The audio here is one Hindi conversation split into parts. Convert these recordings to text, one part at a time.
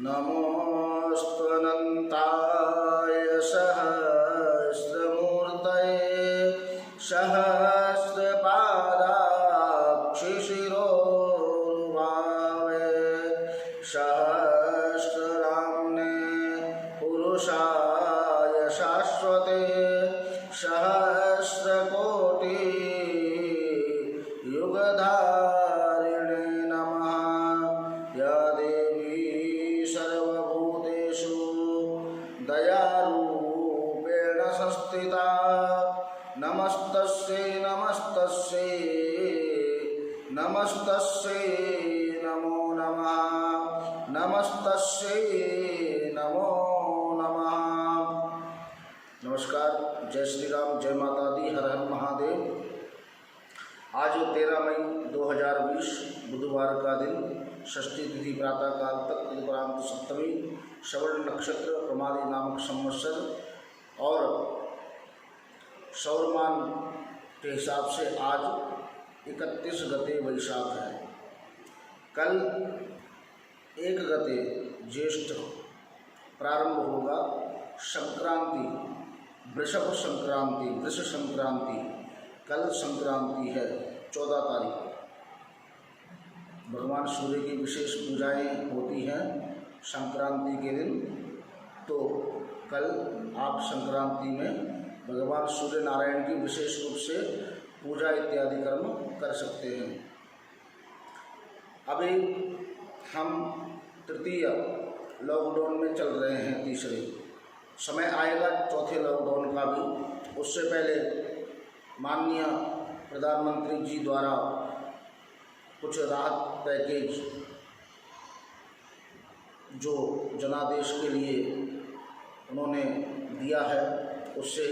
नमोऽस्त्वनन्ताय सहस्रमूर्तये सहस्रपादाक्षिशिरोरुबावे सहस्रनाम्ने पुरुषाय शाश्वते सहस्रकोटि युगधारिणे नमः। या देवी सर्वभूतेषु दयारूपेण संस्थिता नमस्तस्यै नमस्तस्यै नमस्तस्यै नमो नमः नमस्तस्यै नमो नमः। नमस्कार, जय श्री राम, जय माता दी, हर हर महादेव। आज 13 मई 2020 बुधवार का दिन, षष्ठी तिथि प्रातःकाल तक तदुपरांत सप्तमी, श्रवण नक्षत्र, प्रमादी नामक संवत्सर और सौरमान के हिसाब से आज 31 गते वैशाख है। कल 1 गते ज्येष्ठ प्रारंभ होगा। संक्रांति, वृषभ संक्रांति, वृष संक्रांति, कल संक्रांति है 14 तारीख। भगवान सूर्य की विशेष पूजाएं होती हैं संक्रांति के दिन, तो कल आप संक्रांति में भगवान सूर्य नारायण की विशेष रूप से पूजा इत्यादि कर्म कर सकते हैं। अभी हम तृतीय लॉकडाउन में चल रहे हैं, तीसरे समय आएगा चौथे लॉकडाउन का भी। उससे पहले माननीय प्रधानमंत्री जी द्वारा कुछ राहत पैकेज जो जनादेश के लिए उन्होंने दिया है, उससे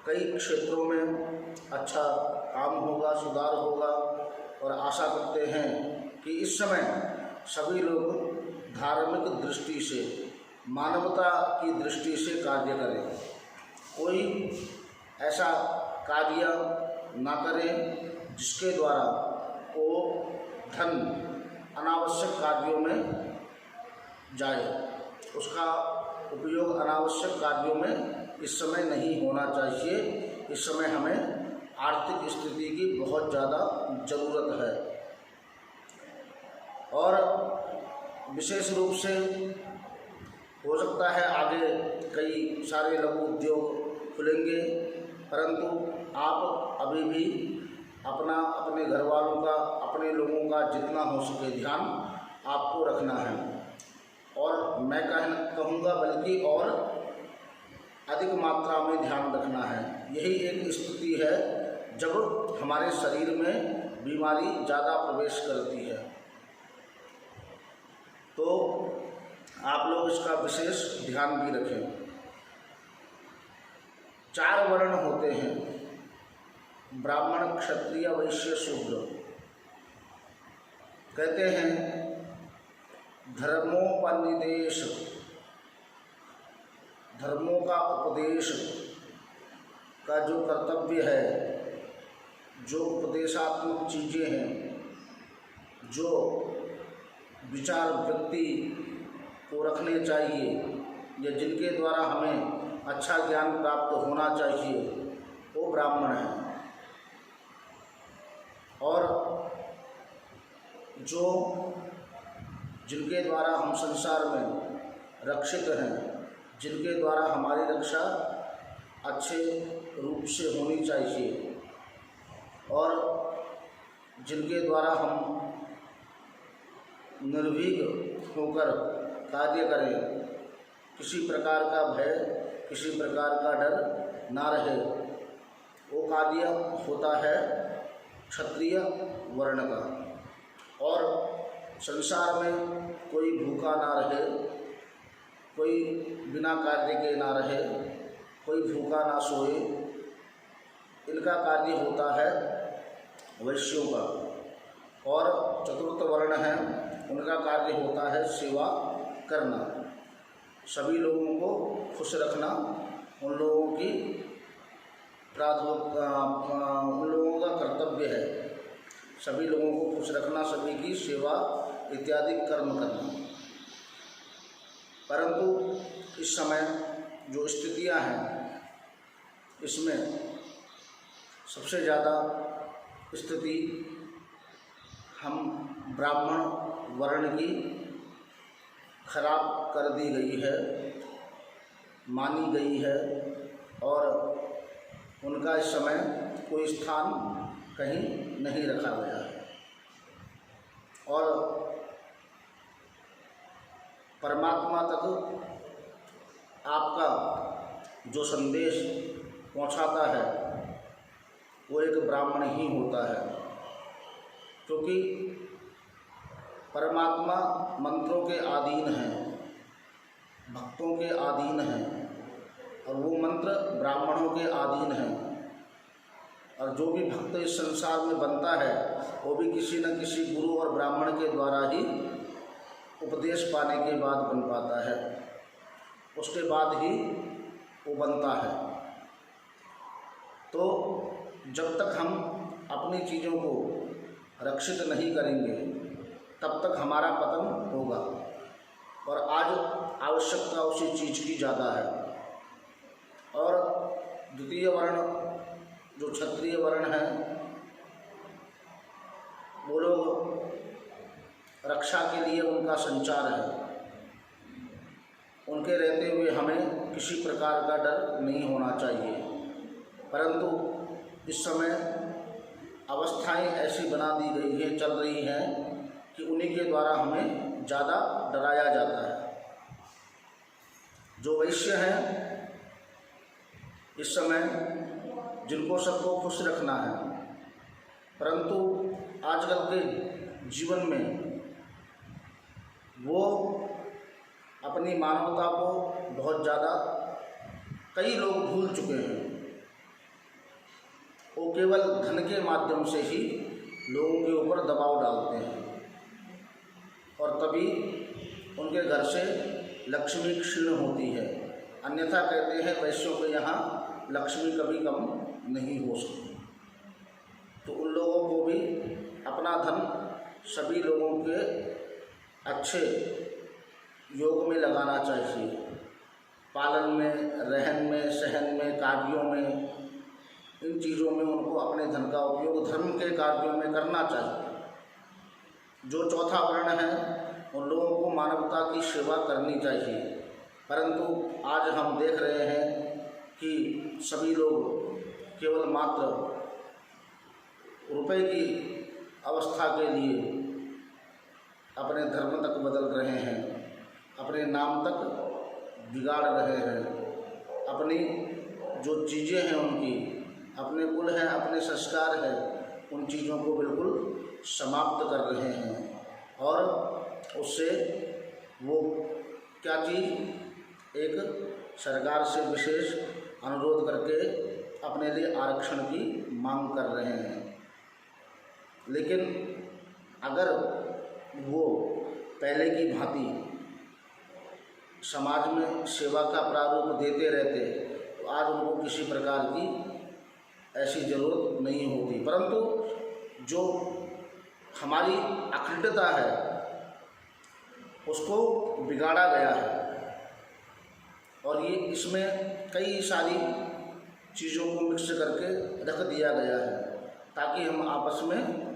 कई क्षेत्रों में अच्छा काम होगा, सुधार होगा और आशा करते हैं कि इस समय सभी लोग धार्मिक दृष्टि से, मानवता की दृष्टि से कार्य करें। कोई ऐसा कार्य ना करें जिसके द्वारा वो धन अनावश्यक कार्यों में जाए। उसका उपयोग अनावश्यक कार्यों में इस समय नहीं होना चाहिए। इस समय हमें आर्थिक स्थिति की बहुत ज़्यादा ज़रूरत है और विशेष रूप से हो सकता है आगे कई सारे लघु उद्योग खुलेंगे, परंतु आप अभी भी अपने घर वालों का, अपने लोगों का जितना हो सके ध्यान आपको रखना है। और मैं कहूँगा बल्कि और अधिक मात्रा में ध्यान रखना है। यही एक स्थिति है जब हमारे शरीर में बीमारी ज़्यादा प्रवेश करती है, तो आप लोग इसका विशेष ध्यान भी रखें। 4 वर्ण होते हैं, ब्राह्मण, क्षत्रिय, वैश्य, शूद्र। कहते हैं धर्मोपनिदेश, धर्मों का उपदेश का जो कर्तव्य है, जो उपदेशात्मक चीज़ें हैं, जो विचार व्यक्ति को रखने चाहिए या जिनके द्वारा हमें अच्छा ज्ञान प्राप्त होना चाहिए, वो ब्राह्मण है। और जो जिनके द्वारा हम संसार में रक्षित हैं, जिनके द्वारा हमारी रक्षा अच्छे रूप से होनी चाहिए और जिनके द्वारा हम निर्भीक होकर कार्य करें, किसी प्रकार का भय, किसी प्रकार का डर ना रहे, वो कार्य होता है क्षत्रिय वर्ण का। और संसार में कोई भूखा ना रहे, कोई बिना कार्य के ना रहे, कोई भूखा ना सोए, इनका कार्य होता है वैश्यों का। और चतुर्थ वर्ण है, उनका कार्य होता है सेवा करना, सभी लोगों को खुश रखना, उन लोगों की उन लोगों का कर्तव्य है। सभी लोगों को खुश रखना, सभी की सेवा इत्यादि कर्म करना। परंतु इस समय जो स्थितियां हैं इसमें सबसे ज़्यादा स्थिति हम ब्राह्मण वर्ण की खराब कर दी गई है, मानी गई है और उनका इस समय कोई स्थान कहीं नहीं रखा गया है। और परमात्मा तक आपका जो संदेश पहुंचाता है वो एक ब्राह्मण ही होता है, क्योंकि परमात्मा मंत्रों के अधीन हैं, भक्तों के अधीन हैं और वो मंत्र ब्राह्मणों के अधीन हैं। और जो भी भक्त इस संसार में बनता है वो भी किसी न किसी गुरु और ब्राह्मण के द्वारा ही उपदेश पाने के बाद बन पाता है, उसके बाद ही वो बनता है। तो जब तक हम अपनी चीज़ों को रक्षित नहीं करेंगे तब तक हमारा पतन होगा। और आज आवश्यकता उसी चीज़ की ज़्यादा है। और द्वितीय वर्ण जो क्षत्रिय वर्ण है वो लोग रक्षा के लिए उनका संचार है, उनके रहते हुए हमें किसी प्रकार का डर नहीं होना चाहिए। परंतु इस समय अवस्थाएं ऐसी बना दी गई है, चल रही हैं कि उन्हीं के द्वारा हमें ज़्यादा डराया जाता है। जो वैश्य हैं इस समय जिनको सबको खुश रखना है, परंतु आजकल के जीवन में वो अपनी मानवता को बहुत ज़्यादा कई लोग भूल चुके हैं। वो केवल धन के माध्यम से ही लोगों के ऊपर दबाव डालते हैं और तभी उनके घर से लक्ष्मी क्षीण होती है। अन्यथा कहते हैं वैश्यों के यहाँ लक्ष्मी कभी कम नहीं हो सकती। तो उन लोगों को भी अपना धन सभी लोगों के अच्छे योग में लगाना चाहिए, पालन में, रहन में, सहन में, कार्यों में, इन चीज़ों में उनको अपने धन का उपयोग धर्म के कार्यों में करना चाहिए। जो चौथा वर्ण है उन लोगों को मानवता की सेवा करनी चाहिए। परंतु आज हम देख रहे हैं कि सभी लोग केवल मात्र रुपए की अवस्था के लिए अपने धर्म तक बदल रहे हैं, अपने नाम तक बिगाड़ रहे हैं, अपनी जो चीज़ें हैं उनकी, अपने कुल हैं, अपने संस्कार हैं, उन चीज़ों को बिल्कुल समाप्त कर रहे हैं। और उससे वो क्या चीज़ एक सरकार से विशेष अनुरोध करके अपने लिए आरक्षण की मांग कर रहे हैं। लेकिन अगर वो पहले की भांति समाज में सेवा का प्रारूप देते रहते तो आज उनको किसी प्रकार की ऐसी ज़रूरत नहीं होती। परंतु जो हमारी अखंडता है उसको बिगाड़ा गया है और ये इसमें कई सारी चीज़ों को मिक्स करके रख दिया गया है ताकि हम आपस में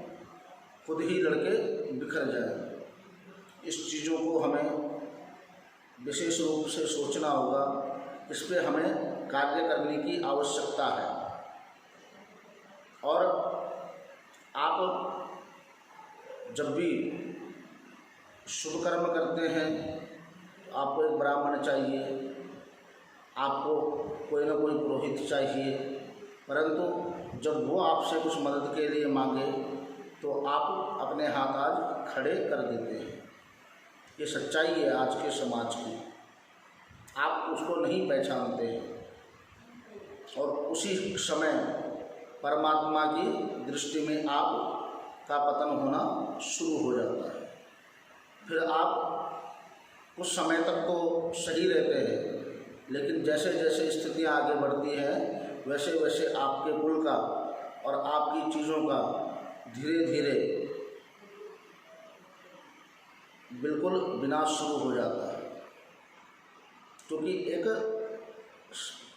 खुद ही लड़के बिखर जाएं। इस चीज़ों को हमें विशेष रूप से सोचना होगा, इस पे हमें कार्य करने की आवश्यकता है। और आप जब भी शुभ कर्म करते हैं तो आपको एक ब्राह्मण चाहिए, आपको कोई ना कोई पुरोहित चाहिए। परंतु जब वो आपसे कुछ मदद के लिए मांगे तो आप अपने हाथ आज खड़े कर देते हैं। ये सच्चाई है आज के समाज की, आप उसको नहीं पहचानते हैं और उसी समय परमात्मा की दृष्टि में आप का पतन होना शुरू हो जाता है। फिर आप कुछ समय तक तो सही रहते हैं, लेकिन जैसे जैसे स्थितियाँ आगे बढ़ती हैं वैसे वैसे आपके कुल का और आपकी चीज़ों का धीरे धीरे बिल्कुल विनाश शुरू हो जाता है। क्योंकि एक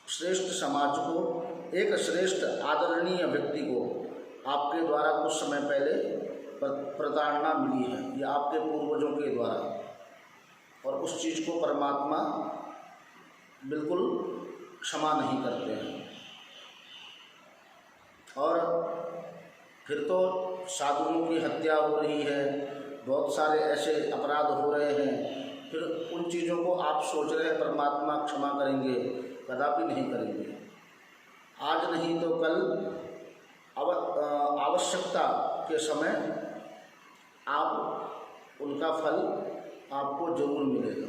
श्रेष्ठ समाज को, एक श्रेष्ठ आदरणीय व्यक्ति को आपके द्वारा कुछ समय पहले प्रताड़ना मिली है, या आपके पूर्वजों के द्वारा, और उस चीज़ को परमात्मा बिल्कुल क्षमा नहीं करते हैं। और फिर तो साधुओं की हत्या हो रही है, बहुत सारे ऐसे अपराध हो रहे हैं, फिर उन चीज़ों को आप सोच रहे हैं परमात्मा क्षमा करेंगे, कदापि नहीं करेंगे। आज नहीं तो कल आवश्यकता के समय आप उनका फल आपको जरूर मिलेगा।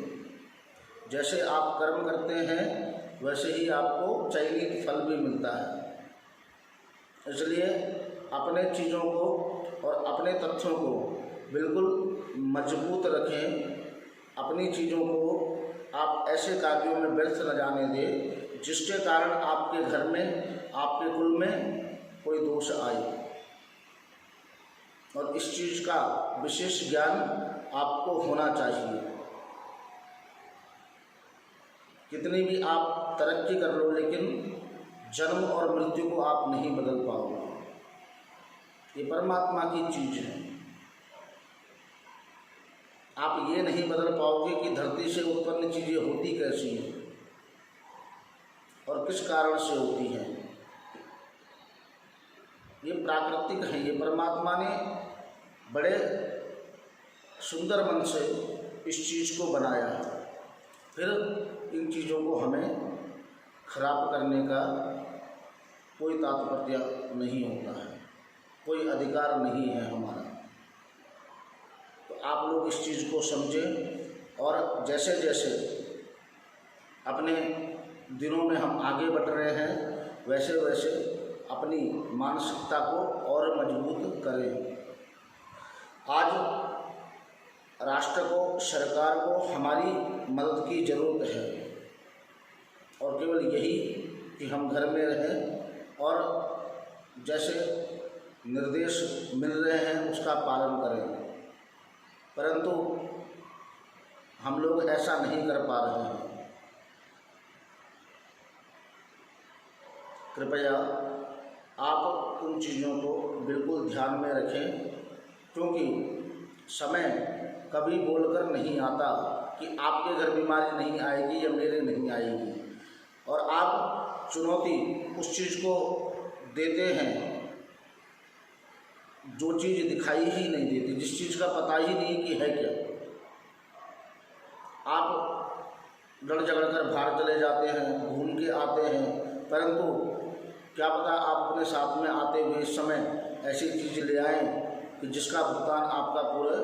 जैसे आप कर्म करते हैं वैसे ही आपको चयनित फल भी मिलता है। इसलिए अपने चीज़ों को और अपने तथ्यों को बिल्कुल मजबूत रखें। अपनी चीज़ों को आप ऐसे कार्यों में व्यर्थ न जाने दें जिसके कारण आपके घर में, आपके कुल में कोई दोष आए। और इस चीज़ का विशेष ज्ञान आपको होना चाहिए। कितनी भी आप तरक्की कर लो, लेकिन जन्म और मृत्यु को आप नहीं बदल पाओगे। ये परमात्मा की चीज़ है। आप ये नहीं बदल पाओगे कि धरती से उत्पन्न चीज़ें होती कैसी हैं और किस कारण से होती हैं। ये प्राकृतिक है। ये परमात्मा ने बड़े सुंदर मन से इस चीज़ को बनाया है। फिर इन चीज़ों को हमें खराब करने का कोई तात्पर्य नहीं होता है, कोई अधिकार नहीं है हमारा। तो आप लोग इस चीज़ को समझें और जैसे जैसे अपने दिनों में हम आगे बढ़ रहे हैं वैसे वैसे अपनी मानसिकता को और मजबूत करें। आज राष्ट्र को, सरकार को हमारी मदद की ज़रूरत है, और केवल यही कि हम घर में रहें और जैसे निर्देश मिल रहे हैं उसका पालन करें। परंतु हम लोग ऐसा नहीं कर पा रहे हैं। कृपया आप उन चीज़ों को बिल्कुल ध्यान में रखें, क्योंकि समय कभी बोलकर नहीं आता कि आपके घर बीमारी नहीं आएगी या मेरे नहीं आएगी। और आप चुनौती उस चीज़ को देते हैं जो चीज़ दिखाई ही नहीं देती, जिस चीज़ का पता ही नहीं कि है क्या। आप लड़ झगड़ कर बाहर चले जाते हैं, घूम के आते हैं, परंतु क्या पता आप अपने साथ में आते हुए इस समय ऐसी चीज़ ले आएँ कि जिसका भुगतान आपका पूरे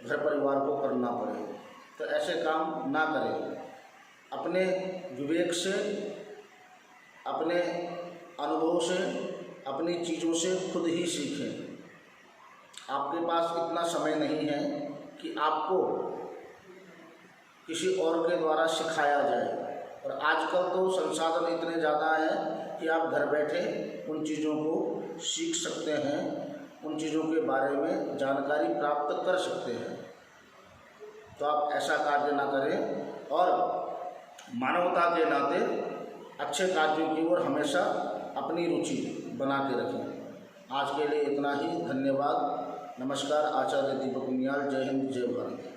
घर परिवार को करना पड़े। तो ऐसे काम ना करें। अपने विवेक से, अपने अनुभव से, अपनी चीज़ों से खुद ही सीखें। आपके पास इतना समय नहीं है कि आपको किसी और के द्वारा सिखाया जाए। और आजकल तो संसाधन इतने ज़्यादा हैं कि आप घर बैठे उन चीज़ों को सीख सकते हैं, उन चीज़ों के बारे में जानकारी प्राप्त कर सकते हैं। तो आप ऐसा कार्य ना करें और मानवता के नाते अच्छे कार्यों की ओर हमेशा अपनी रुचि बना के रखें। आज के लिए इतना ही। धन्यवाद। नमस्कार। आचार्य दीपक उनियाल। जय हिंद, जय भारत।